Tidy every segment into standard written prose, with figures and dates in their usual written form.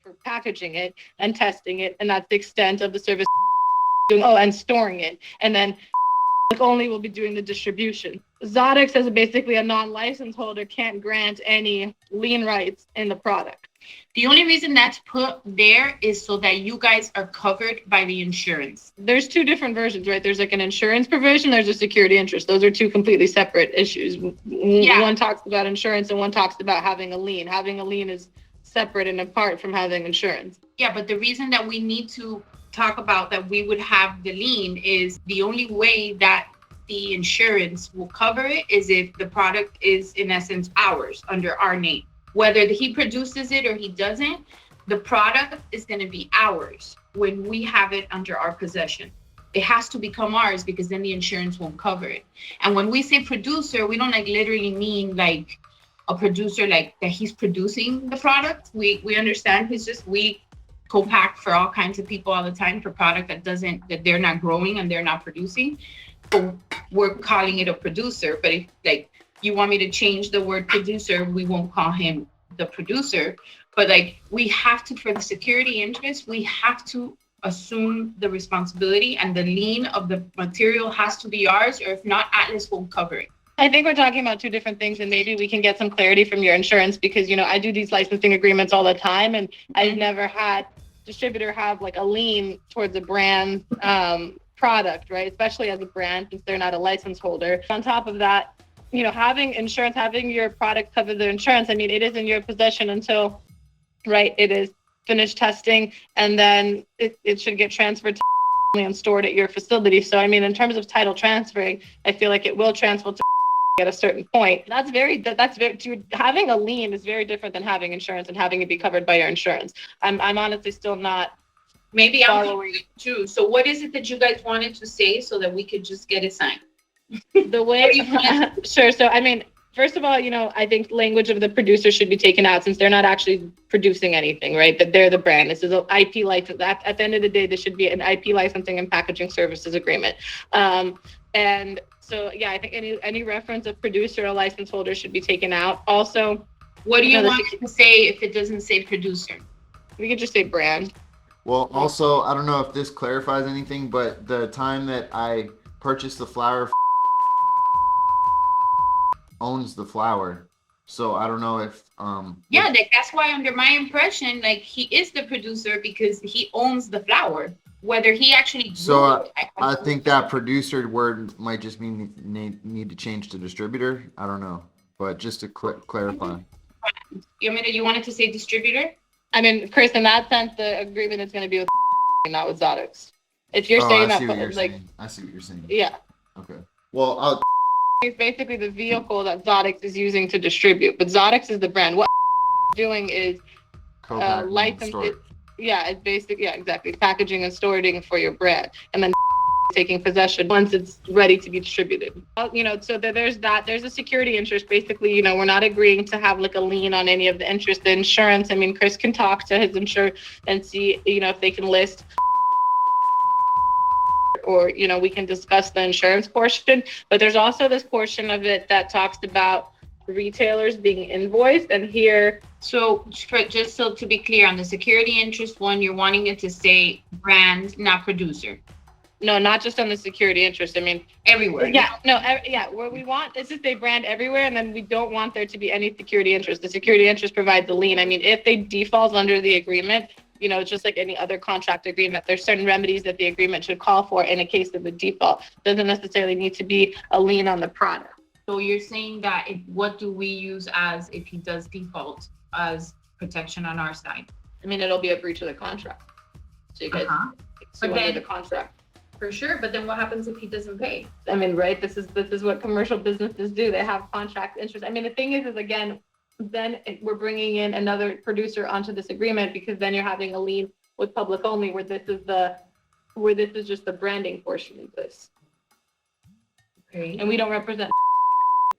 for packaging it and testing it, and that's the extent of the service doing. Oh, and storing it, and then only will be doing the distribution. Zodex, as basically a non-license holder, can't grant any lien rights in the product. The only reason that's put there is so that you guys are covered by the insurance. There's two different versions, right? There's like an insurance provision, there's a security interest. Those are two completely separate issues. Yeah. One talks about insurance and one talks about having a lien. Having a lien is separate and apart from having insurance. Yeah, but the reason that we need to talk about that we would have the lien is the only way that the insurance will cover it is if the product is in essence ours under our name. Whether he produces it or he doesn't, the product is going to be ours when we have it under our possession. It has to become ours because then the insurance won't cover it. And when we say producer, we don't like literally mean like a producer like that he's producing the product. We understand we co-pack for all kinds of people all the time for product that they're not growing and they're not producing. So we're calling it a producer. But if like you want me to change the word producer, we won't call him the producer. But like we have to, for the security interest, we have to assume the responsibility and the lien of the material has to be ours, or if not, Atlas won't cover it. I think we're talking about two different things, and maybe we can get some clarity from your insurance because, I do these licensing agreements all the time, and I've never had distributor have like a lien towards a brand product, right? Especially as a brand, since they're not a license holder. On top of that, having insurance, having your product cover the insurance, it is in your possession until, right, it is finished testing, and then it should get transferred to and stored at your facility. So, in terms of title transferring, I feel like it will transfer to at a certain point. That's very having a lien is very different than having insurance and having it be covered by your insurance. I'm honestly still not. Maybe I'm following too. So what is it that you guys wanted to say so that we could just get it signed? The way, sure. So, first of all, I think language of the producer should be taken out since they're not actually producing anything, right? That they're the brand. This is an IP license. At the end of the day, this should be an IP licensing and packaging services agreement. And so, yeah, I think any reference of producer or license holder should be taken out. Also, what do you want to say if it doesn't say producer? We could just say brand. Well, also, I don't know if this clarifies anything, but the time that I purchased the flower owns the flower. So I don't know if yeah, that's why under my impression, like he is the producer because he owns the flower. Whether he actually I think that producer word might just mean need to change to distributor. I don't know, but just to clarify. You wanted to say distributor? Chris, in that sense, the agreement is going to be with not with Zodex. If you're saying that, I see what you're saying. Yeah. Okay. Well, it's basically the vehicle that Zodex is using to distribute, but Zodex is the brand. What doing is license. It's basic. Yeah, exactly. Packaging and storing for your brand, and then taking possession once it's ready to be distributed. So there's that. There's a security interest. Basically, we're not agreeing to have like a lien on any of the interest. The insurance. Chris can talk to his insurer and see, if they can list. Or, we can discuss the insurance portion, but there's also this portion of it that talks about retailers being invoiced. And here, so to be clear on the security interest one, you're wanting it to say brand, not producer. No, not just on the security interest. Everywhere. Yeah, where we want is to say brand everywhere, and then we don't want there to be any security interest. The security interest provides the lien. If they default under the agreement, just like any other contract agreement, there's certain remedies that the agreement should call for in a case of a default. Doesn't necessarily need to be a lien on the product. So you're saying that what do we use as if he does default as protection on our side? It'll be a breach of the contract. So you guys sue under the contract. For sure, but then what happens if he doesn't pay? Right? This is what commercial businesses do. They have contract interest. The thing is again, then we're bringing in another producer onto this agreement because then you're having a lien with public only, where this is just the branding portion of this. Okay. And we don't represent.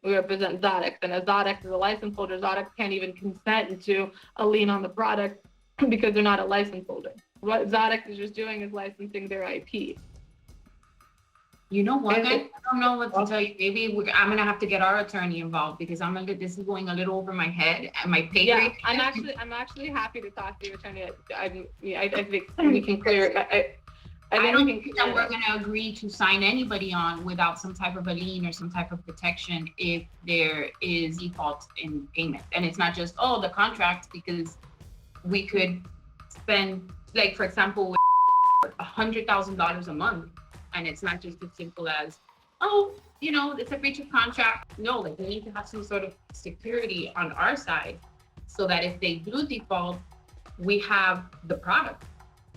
We represent Zodex, and as Zodex is a license holder, Zodex can't even consent to a lien on the product because they're not a license holder. What Zodex is just doing is licensing their IP. You know what, Okay. guys? I don't know what to tell you. Maybe I'm gonna have to get our attorney involved because this is going a little over my head and my pay Yeah, grade. I'm actually happy to talk to your attorney. I think we can clear. I I think don't we can think clear that we're it. gonna agree to sign anybody on without some type of a lien or some type of protection if there is default in payment. And it's not just, oh, the contract, because we could spend, like, for example, $100,000 a month. And it's not just as simple as, oh, it's a breach of contract. No, like, we need to have some sort of security on our side so that if they do default, we have the product.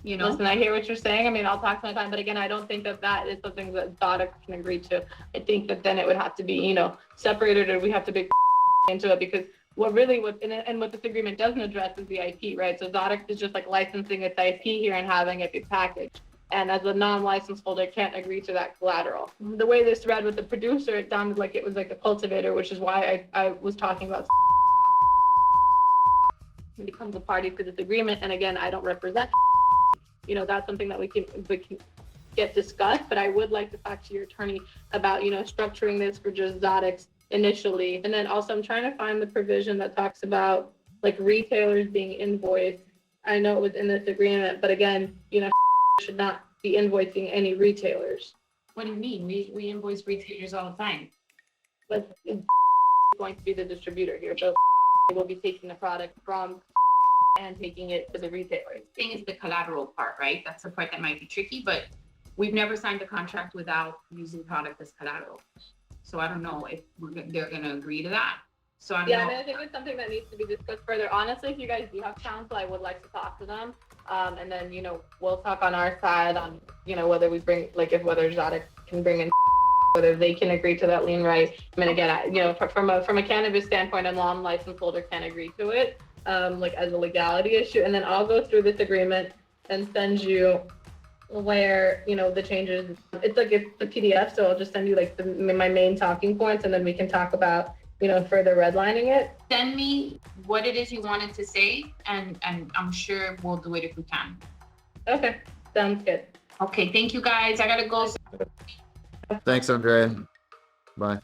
Listen, I hear what you're saying. I mean, I'll talk to my client, but again, I don't think that is something that Zodic can agree to. I think that then it would have to be, separated, or we have to be into it, because what this agreement doesn't address is the IP, right? So Zodic is just like licensing its IP here and having it be packaged. And as a non-licensed holder, can't agree to that collateral. The way this read with the producer, it sounded like it was like a cultivator, which is why I was talking about becomes a party to this agreement. And again, I don't represent. That's something that we can get discussed. But I would like to talk to your attorney about, structuring this for just Zodix initially. And then also I'm trying to find the provision that talks about like retailers being invoiced. I know it was in this agreement, but again, should not be invoicing any retailers. What do you mean? We invoice retailers all the time. But it's going to be the distributor here. So we'll be taking the product from and taking it to the retailer. The thing is the collateral part, right? That's the part that might be tricky, but we've never signed a contract without using product as collateral. So I don't know if they're going to agree to that. So I don't know. I think it's something that needs to be discussed further. Honestly, if you guys do have counsel, I would like to talk to them. And then, we'll talk on our side on, whether we bring, like, whether Zodic can bring in, whether they can agree to that lien right. I mean, again, from a cannabis standpoint, a non-licensed holder can agree to it, like as a legality issue. And then I'll go through this agreement and send you where, the changes. It's the PDF, so I'll just send you like my main talking points, and then we can talk about, further redlining it. Send me what it is you wanted to say, and I'm sure we'll do it if we can. Okay, sounds good. Okay, thank you guys. I gotta go. Thanks, Andrea. Bye.